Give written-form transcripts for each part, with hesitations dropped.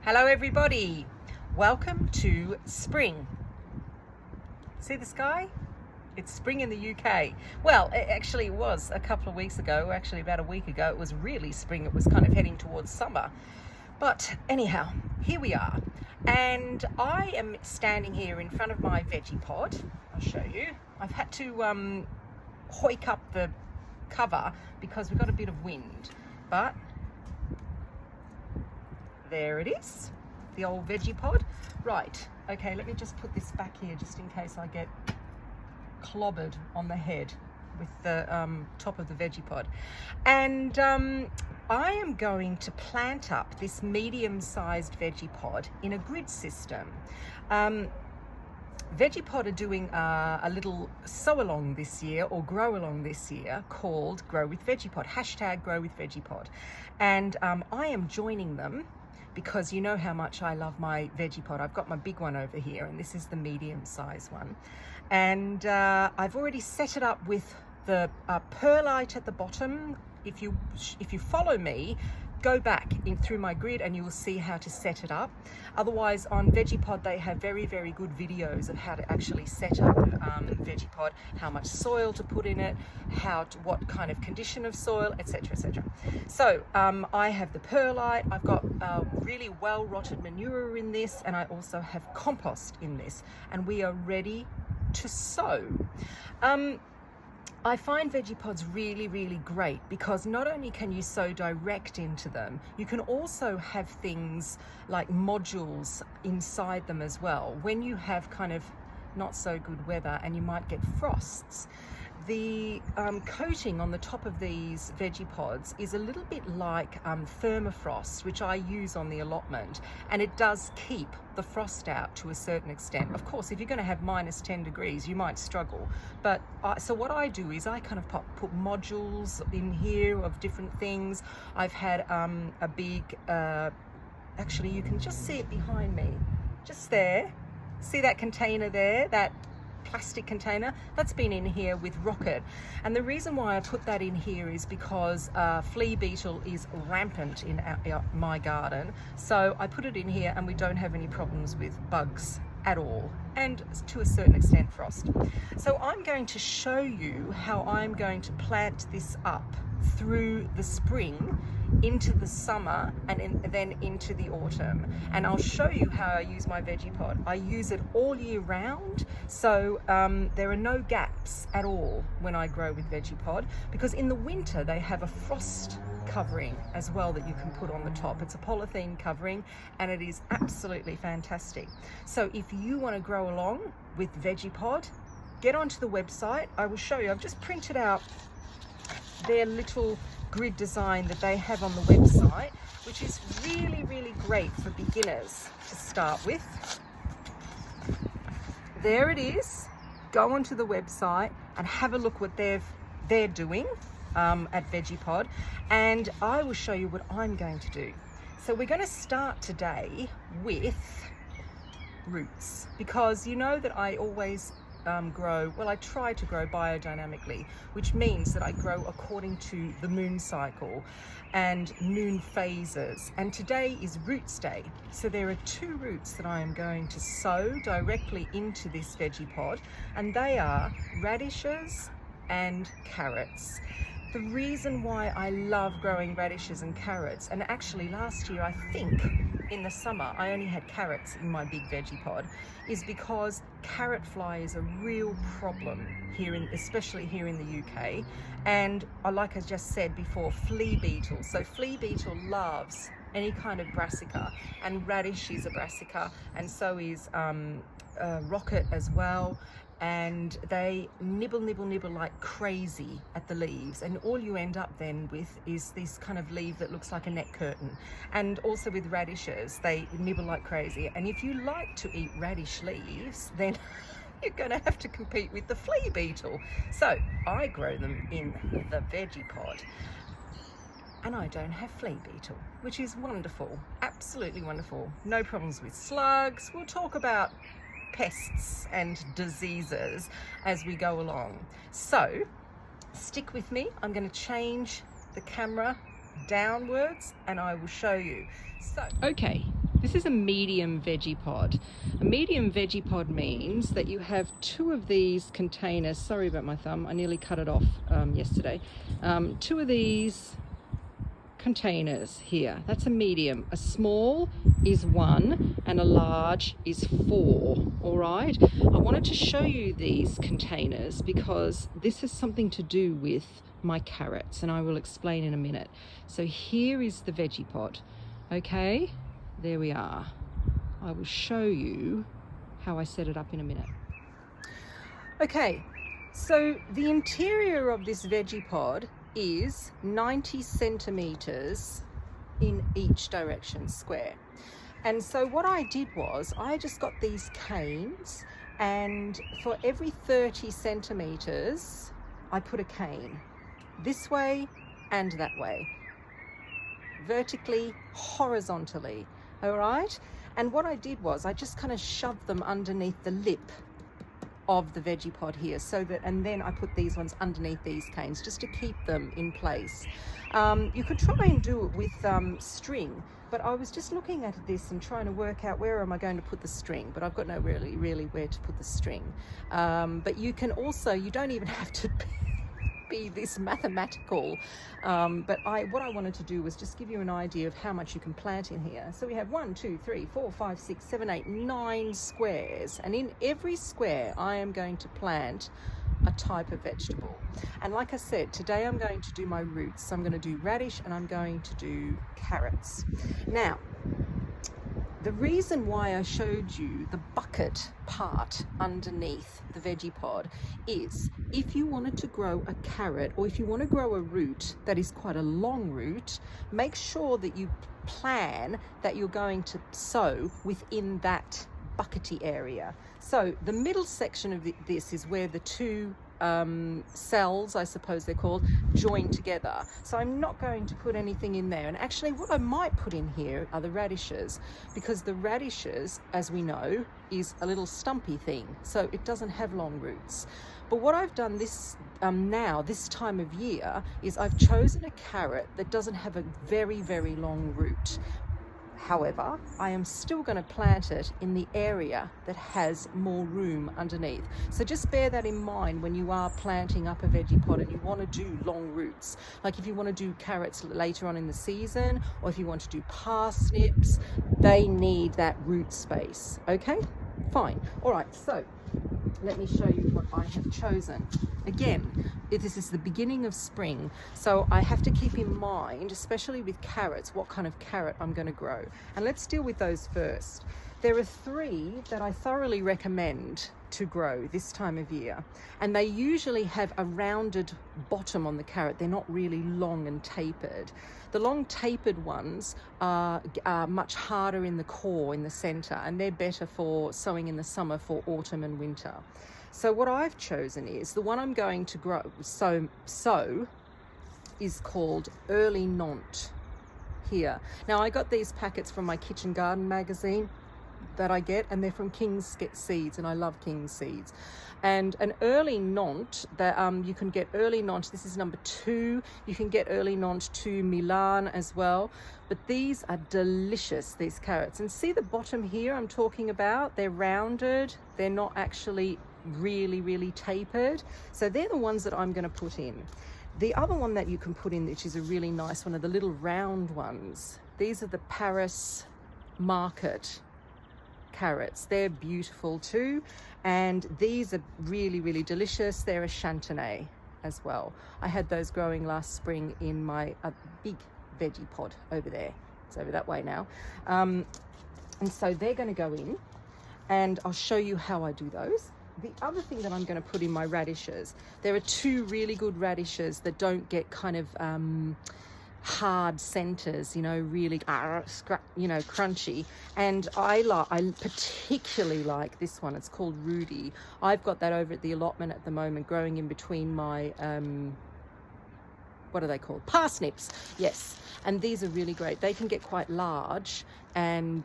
Hello everybody, welcome to spring. See the sky? It's spring in the UK. Well, it actually was a couple of weeks ago, actually about a week ago, it was really spring. It was kind of heading towards summer. But anyhow, here we are. And I am standing here in front of my Vegepod. I'll show you. I've had to hoik up the cover because we've got a bit of wind. But there it is, the old Vegepod. Right, okay, let me just put this back here just in case I get clobbered on the head with the top of the Vegepod. And I am going to plant up this medium-sized Vegepod in a grid system. Vegepod are doing a little sow along this year or grow along this year called Grow with Vegepod, hashtag Grow with Vegepod. And I am joining them because you know how much I love my Vegepod. I've got my big one over here and this is the medium-sized one. And I've already set it up with the perlite at the bottom. If you follow me, go back through my grid and you will see how to set it up. Otherwise, on Vegepod, they have very, very good videos of how to actually set up Vegepod, how much soil to put in it, what kind of condition of soil, etc., etc. So I have the perlite, I've got really well-rotted manure in this, and I also have compost in this, and we are ready to sow. I find Vegepods really, really great because not only can you sow direct into them, you can also have things like modules inside them as well. When you have kind of not so good weather and you might get frosts, the coating on the top of these Vegepods is a little bit like thermofrost, which I use on the allotment, and it does keep the frost out to a certain extent. Of course, if you're going to have minus 10 degrees, you might struggle. But so what I do is I kind of put modules in here of different things. I've had a big, actually you can just see it behind me, just there. See that container there, that plastic container that's been in here with rocket, and the reason why I put that in here is because flea beetle is rampant in my garden, so I put it in here and we don't have any problems with bugs at all, and to a certain extent frost. So I'm going to show you how I'm going to plant this up through the spring into the summer and then into the autumn, and I'll show you how I use my Vegepod. I use it all year round, so there are no gaps at all when I grow with Vegepod, because in the winter they have a frost covering as well that you can put on the top. It's a polythene covering and it is absolutely fantastic. So if you want to grow along with Vegepod, get onto the website. I will show you. I've just printed out their little grid design that they have on the website, which is really, really great for beginners to start with. There it is. Go onto the website and have a look what they're doing at Vegepod, and I will show you what I'm going to do. So we're going to start today with roots, because you know that I always I try to grow biodynamically, which means that I grow according to the moon cycle and moon phases. And today is Roots Day. So there are two roots that I am going to sow directly into this Vegepod, and they are radishes and carrots. The reason why I love growing radishes and carrots, and actually last year I think in the summer I only had carrots in my big Vegepod, is because carrot fly is a real problem here, especially here in the UK, and like I just said before, flea beetle. So flea beetle loves any kind of brassica, and radish is a brassica, and so is rocket as well. And they nibble like crazy at the leaves, and all you end up then with is this kind of leaf that looks like a net curtain. And also with radishes, they nibble like crazy, and if you like to eat radish leaves, then you're going to have to compete with the flea beetle. So I grow them in the Vegepod, and I don't have flea beetle, which is wonderful, absolutely wonderful. No problems with slugs. We'll talk about pests and diseases as we go along. So stick with me. I'm going to change the camera downwards and I will show you. So, okay, This is a medium Vegepod. A medium Vegepod means that you have 2 of these containers. Sorry about my thumb, I nearly cut it off yesterday. 2 of these containers here. That's a medium. A small is 1 and a large is 4. All right, I wanted to show you these containers because this has something to do with my carrots, and I will explain in a minute. So here is the Vegepod. Okay, there we are. I will show you how I set it up in a minute. Okay, so the interior of this Vegepod is 90 centimeters in each direction square. And so what I did was I just got these canes, and for every 30 centimeters I put a cane this way and that way, vertically, horizontally. All right, and what I did was I just kind of shoved them underneath the lip of the Vegepod here, so that, and then I put these ones underneath these canes just to keep them in place. You could try and do it with string, but I was just looking at this and trying to work out where am I going to put the string, but I've got no really where to put the string. But you can also, you don't even have to be this mathematical, but what I wanted to do was just give you an idea of how much you can plant in here. So we have 1, 2, 3, 4, 5, 6, 7, 8, 9 squares, and in every square I am going to plant a type of vegetable. And like I said, today I'm going to do my roots. So I'm going to do radish and I'm going to do carrots. Now, the reason why I showed you the bucket part underneath the Vegepod is if you wanted to grow a carrot, or if you want to grow a root that is quite a long root, make sure that you plan that you're going to sow within that buckety area. So the middle section of this is where the 2 cells, I suppose they're called, join together. So I'm not going to put anything in there. And actually what I might put in here are the radishes, because the radishes, as we know, is a little stumpy thing, so it doesn't have long roots. But what I've done this time of year is I've chosen a carrot that doesn't have a very long root. However, I am still going to plant it in the area that has more room underneath. So just bear that in mind when you are planting up a Vegepod and you want to do long roots. Like if you want to do carrots later on in the season, or if you want to do parsnips, they need that root space. Okay, fine. All right, so let me show you what I have chosen. Again, this is the beginning of spring, so I have to keep in mind, especially with carrots, what kind of carrot I'm going to grow. And let's deal with those first. There are 3 that I thoroughly recommend to grow this time of year, and they usually have a rounded bottom on the carrot. They're not really long and tapered. The long tapered ones are much harder in the core, in the center, and they're better for sowing in the summer for autumn and winter. So what I've chosen is the one I'm going to grow, sow is called Early Nantes here. Now I got these packets from my kitchen garden magazine that I get, and they're from King's Seeds, and I love King's Seeds. And an Early Nantes, that you can get Early Nantes, this is number 2. You can get Early Nantes to Milan as well. But these are delicious, these carrots. And see the bottom here I'm talking about? They're rounded, they're not actually really tapered. So they're the ones that I'm going to put in. The other one that you can put in, which is a really nice one, are the little round ones. These are the Paris Market carrots. They're beautiful too, and these are really delicious. They're a Chantenay as well. I had those growing last spring in my big Vegepod over there. It's over that way now, and so they're going to go in, and I'll show you how I do those. The other thing that I'm going to put in my radishes, there are 2 really good radishes that don't get kind of hard centers, you know, really crunchy, and I particularly like this one. It's called Rudy. I've got that over at the allotment at the moment, growing in between my what are they called, parsnips. Yes, and these are really great. They can get quite large, and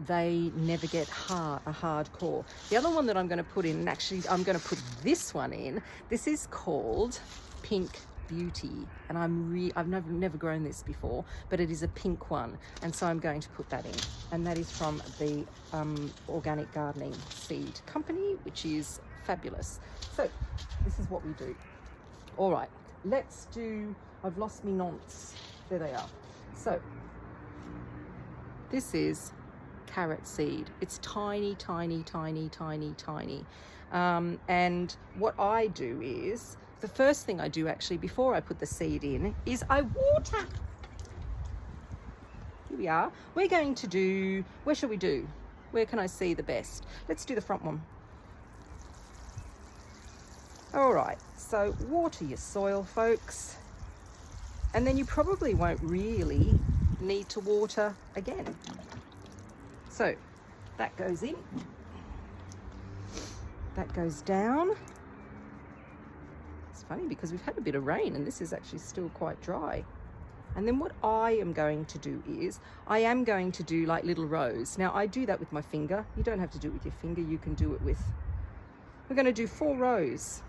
they never get a hard core. The other one that I'm going to put in, and actually I'm going to put this one in, this is called Pink Beauty, and I've never grown this before, but it is a pink one, and so I'm going to put that in, and that is from the Organic Gardening Seed Company, which is fabulous. So this is what we do. All right, let's do, I've lost me nonce. There they are. So this is carrot seed. It's tiny, tiny, tiny, tiny, tiny. And what I do is, the first thing I do actually before I put the seed in is I water. Here we are. We're going to do, where shall we do? Where can I see the best? Let's do the front one. All right, so water your soil, folks. And then you probably won't really need to water again. So that goes in. That goes down. It's funny because we've had a bit of rain and this is actually still quite dry. And then what I am going to do is, I am going to do like little rows. Now I do that with my finger. You don't have to do it with your finger. You can do it with, we're going to do 4 rows.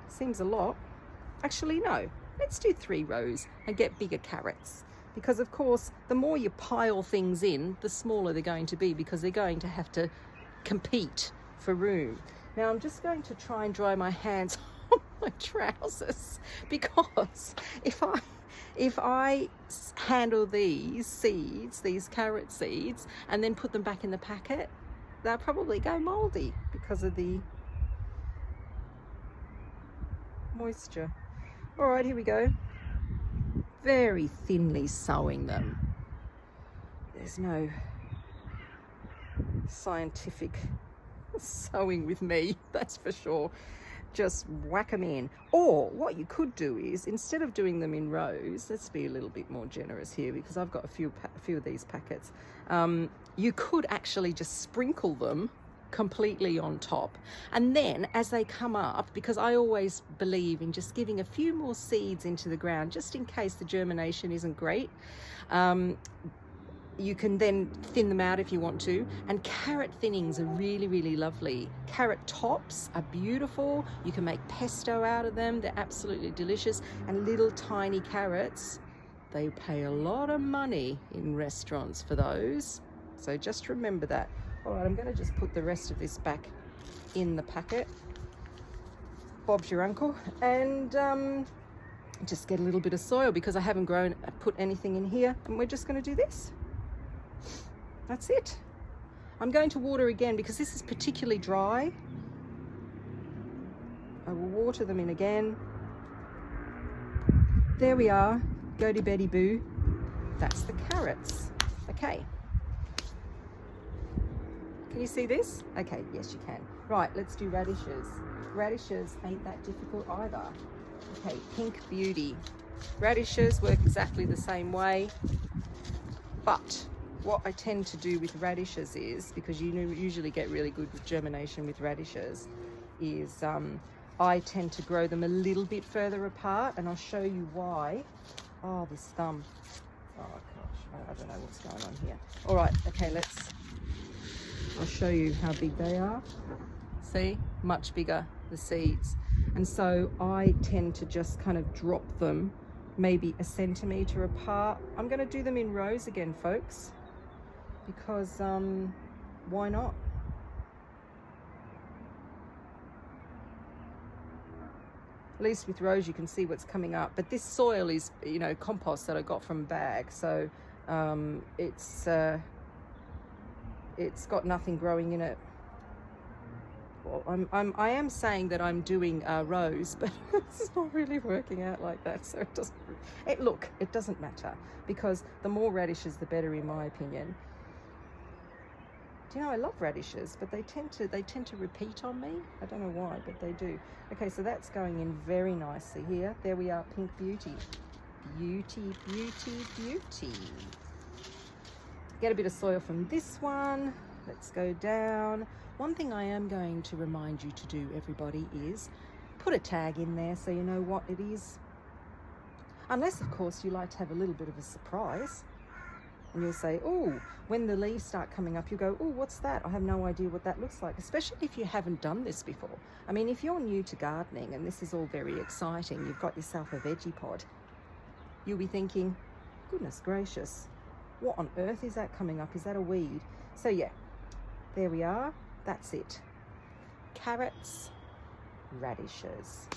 Seems a lot. Actually, no. Let's do 3 rows and get bigger carrots. Because of course, the more you pile things in, the smaller they're going to be, because they're going to have to compete for room. Now I'm just going to try and dry my hands on my trousers, because if I handle these seeds, these carrot seeds, and then put them back in the packet, they'll probably go moldy because of the moisture. All right, here we go. Very thinly sowing them. There's no scientific sowing with me, that's for sure. Just whack them in. Or what you could do is, instead of doing them in rows, let's be a little bit more generous here because I've got a few of these packets. You could actually just sprinkle them completely on top, and then as they come up, because I always believe in just giving a few more seeds into the ground just in case the germination isn't great, you can then thin them out if you want to. And carrot thinnings are really, really lovely. Carrot tops are beautiful. You can make pesto out of them. They're absolutely delicious. And little tiny carrots, they pay a lot of money in restaurants for those, so just remember that. All right, I'm going to just put the rest of this back in the packet. Bob's your uncle. And just get a little bit of soil because I haven't put anything in here. And we're just going to do this. That's it. I'm going to water again because this is particularly dry. I will water them in again. There we are. Go to Betty Boo. That's the carrots. Okay. Can you see this? Okay, yes you can. Right, let's do radishes. Radishes ain't that difficult either. Okay, Pink Beauty. Radishes work exactly the same way, but what I tend to do with radishes is, because you usually get really good germination with radishes, is I tend to grow them a little bit further apart, and I'll show you why. Oh, this thumb. Oh gosh, I don't know what's going on here. All right, okay, I'll show you how big they are. See, much bigger, the seeds. And so I tend to just kind of drop them maybe a centimetre apart. I'm going to do them in rows again, folks, because why not? At least with rows you can see what's coming up. But this soil is, you know, compost that I got from a bag, so it's got nothing growing in it. Well, I am saying that I'm doing rows, but it's not really working out like that. So it doesn't. Look, it doesn't matter, because the more radishes, the better, in my opinion. Do you know, I love radishes, but they tend to repeat on me. I don't know why, but they do. Okay, so that's going in very nicely here. There we are, Pink Beauty. Beauty, beauty, beauty. Get a bit of soil from this one. Let's go down. One thing I am going to remind you to do, everybody, is put a tag in there so you know what it is. Unless, of course, you like to have a little bit of a surprise. And you'll say, oh, when the leaves start coming up, you go, oh, what's that? I have no idea what that looks like, especially if you haven't done this before. I mean, if you're new to gardening and this is all very exciting, you've got yourself a Vegepod, you'll be thinking, goodness gracious, what on earth is that coming up? Is that a weed? So yeah, there we are. That's it. Carrots, radishes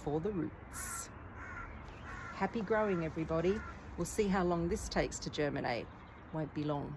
for the roots. Happy growing, everybody. We'll see how long this takes to germinate. Won't be long.